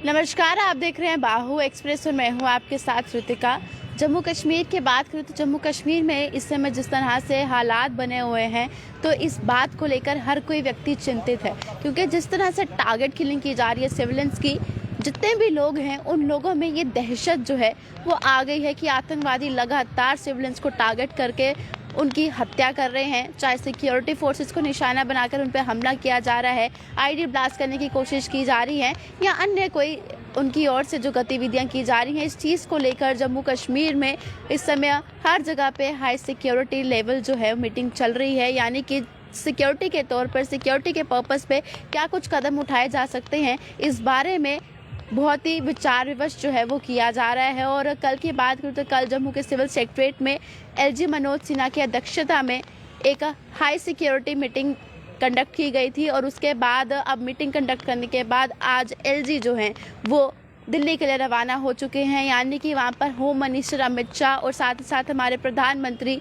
नमस्कार, आप देख रहे हैं बाहु एक्सप्रेस और मैं हूं आपके साथ ऋतिका। जम्मू कश्मीर की बात करें तो जम्मू कश्मीर में इस समय जिस तरह से हालात बने हुए हैं तो इस बात को लेकर हर कोई व्यक्ति चिंतित है, क्योंकि जिस तरह से टारगेट किलिंग की जा रही है सिविलियंस की, जितने भी लोग हैं उन लोगों में ये दहशत जो है वो आ गई है कि आतंकवादी लगातार सिविलियंस को टारगेट करके उनकी हत्या कर रहे हैं। चाहे सिक्योरिटी फोर्सेस को निशाना बनाकर उन पर हमला किया जा रहा है, आईडी ब्लास्ट करने की कोशिश की जा रही है, या अन्य कोई उनकी ओर से जो गतिविधियां की जा रही हैं, इस चीज़ को लेकर जम्मू कश्मीर में इस समय हर जगह पे हाई सिक्योरिटी लेवल जो है मीटिंग चल रही है। यानी कि सिक्योरिटी के तौर पर, सिक्योरिटी के पर्पस पे क्या कुछ कदम उठाए जा सकते हैं, इस बारे में बहुत ही विचार विमर्श जो है वो किया जा रहा है। और कल की बात करूँ तो कल जम्मू के सिविल सेक्रेटरीट में एलजी मनोज सिन्हा की अध्यक्षता में एक हाई सिक्योरिटी मीटिंग कंडक्ट की गई थी, और उसके बाद अब मीटिंग कंडक्ट करने के बाद आज एलजी जो हैं वो दिल्ली के लिए रवाना हो चुके हैं। यानी कि वहाँ पर होम मिनिस्टर अमित शाह और साथ ही साथ हमारे प्रधानमंत्री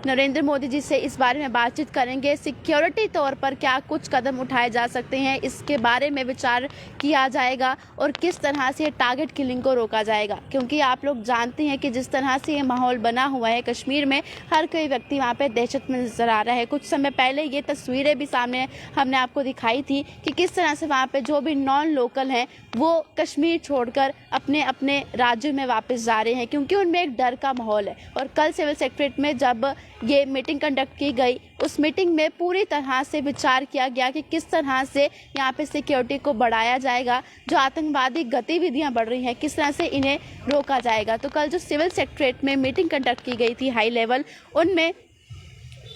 नरेंद्र मोदी जी से इस बारे में बातचीत करेंगे। सिक्योरिटी तौर पर क्या कुछ कदम उठाए जा सकते हैं, इसके बारे में विचार किया जाएगा और किस तरह से टारगेट किलिंग को रोका जाएगा। क्योंकि आप लोग जानते हैं कि जिस तरह से ये माहौल बना हुआ है कश्मीर में, हर कोई व्यक्ति वहाँ पे दहशत में नजर आ रहा है। कुछ समय पहले ये तस्वीरें भी सामने हमने आपको दिखाई थी कि किस तरह से वहाँ पे जो भी नॉन लोकल हैं वो कश्मीर छोड़कर अपने अपने राज्यों में वापस जा रहे हैं, क्योंकि उनमें एक डर का माहौल है। और कल सिविल सेक्रेटरीट में जब ये मीटिंग कंडक्ट की गई, उस मीटिंग में पूरी तरह से विचार किया गया कि किस तरह से यहाँ पे सिक्योरिटी को बढ़ाया जाएगा, जो आतंकवादी गतिविधियां बढ़ रही हैं किस तरह से इन्हें रोका जाएगा। तो कल जो सिविल सेक्रेटरीट में मीटिंग कंडक्ट की गई थी हाई लेवल, उनमें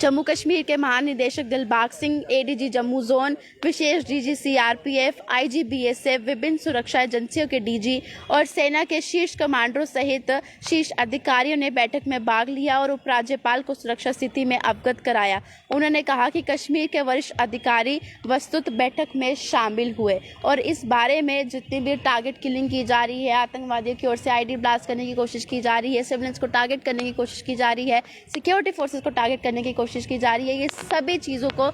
जम्मू कश्मीर के महानिदेशक दिलबाग सिंह, एडीजी जम्मू जोन, विशेष डीजी सीआरपीएफ, आईजी बीएसएफ, विभिन्न सुरक्षा एजेंसियों के डीजी और सेना के शीर्ष कमांडरों सहित शीर्ष अधिकारियों ने बैठक में भाग लिया और उपराज्यपाल को सुरक्षा स्थिति में अवगत कराया। उन्होंने कहा कि कश्मीर के वरिष्ठ अधिकारी वस्तुत बैठक में शामिल हुए और इस बारे में जितनी भी टारगेट किलिंग की जा रही है, आतंकवादियों की ओर से आईडी ब्लास्ट करने की कोशिश की जा रही है, सिविलियंस को टारगेट करने की कोशिश की जा रही है, सिक्योरिटी फोर्सेस को टारगेट करने की कोशिश की जा रही है, ये सभी चीज़ों को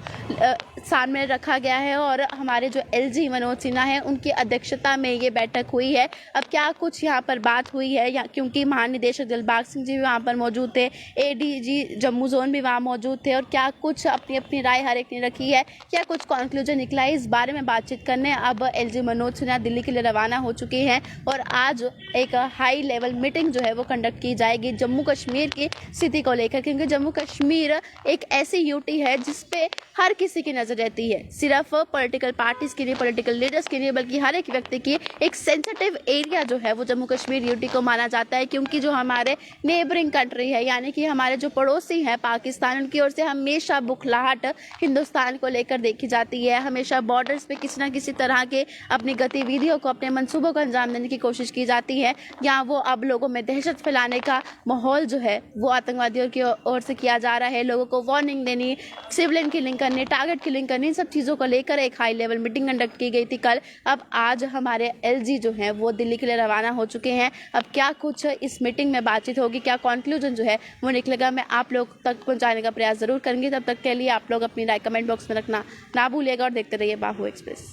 सामने रखा गया है। और हमारे जो एलजी मनोज सिन्हा है उनकी अध्यक्षता में ये बैठक हुई है। अब क्या कुछ यहाँ पर बात हुई है, या क्योंकि महानिदेशक दिलबाग सिंह जी भी वहाँ पर मौजूद थे, एडीजी जम्मू जोन भी वहाँ मौजूद थे, और क्या कुछ अपनी अपनी राय हर एक ने रखी है, क्या कुछ कॉन्क्लूजन निकला है, इस बारे में बातचीत करने अब एलजी मनोज सिन्हा दिल्ली के लिए रवाना हो चुके हैं। और आज एक हाई लेवल मीटिंग जो है वो कंडक्ट की जाएगी जम्मू कश्मीर की स्थिति को लेकर, क्योंकि जम्मू कश्मीर एक ऐसी यूटी है जिसपे हर किसी की नजर रहती है, सिर्फ पॉलिटिकल पार्टीज की नहीं, पॉलिटिकल लीडर्स की नहीं, बल्कि हर एक व्यक्ति की एक सेंसिटिव एरिया जो है वो जम्मू कश्मीर यूटी को माना जाता है। क्योंकि जो हमारे नेबरिंग कंट्री है, यानी कि हमारे जो पड़ोसी हैं पाकिस्तान, उनकी ओर से हमेशा बुखलाहट हिंदुस्तान को लेकर देखी जाती है। हमेशा बॉर्डर्स पे किसी न किसी तरह के अपनी गतिविधियों को, अपने मंसूबों को अंजाम देने की कोशिश की जाती है, या वो अब लोगों में दहशत फैलाने का माहौल जो है वो आतंकवादियों की ओर से किया जा रहा है। लोगों को वार्निंग देनी, सिविलियन किलिंग करनी, टारगेट किलिंग करनी, इन सब चीज़ों को लेकर एक हाई लेवल मीटिंग कंडक्ट की गई थी कल। अब आज हमारे एलजी जो हैं वो दिल्ली के लिए रवाना हो चुके हैं। अब क्या कुछ इस मीटिंग में बातचीत होगी, क्या कॉन्क्लूजन जो है वो निकलेगा, मैं आप लोग तक पहुंचाने का प्रयास ज़रूर करूंगी। तब तक के लिए आप लोग अपनी राय कमेंट बॉक्स में रखना ना भूलिएगा और देखते रहिए बाहु एक्सप्रेस।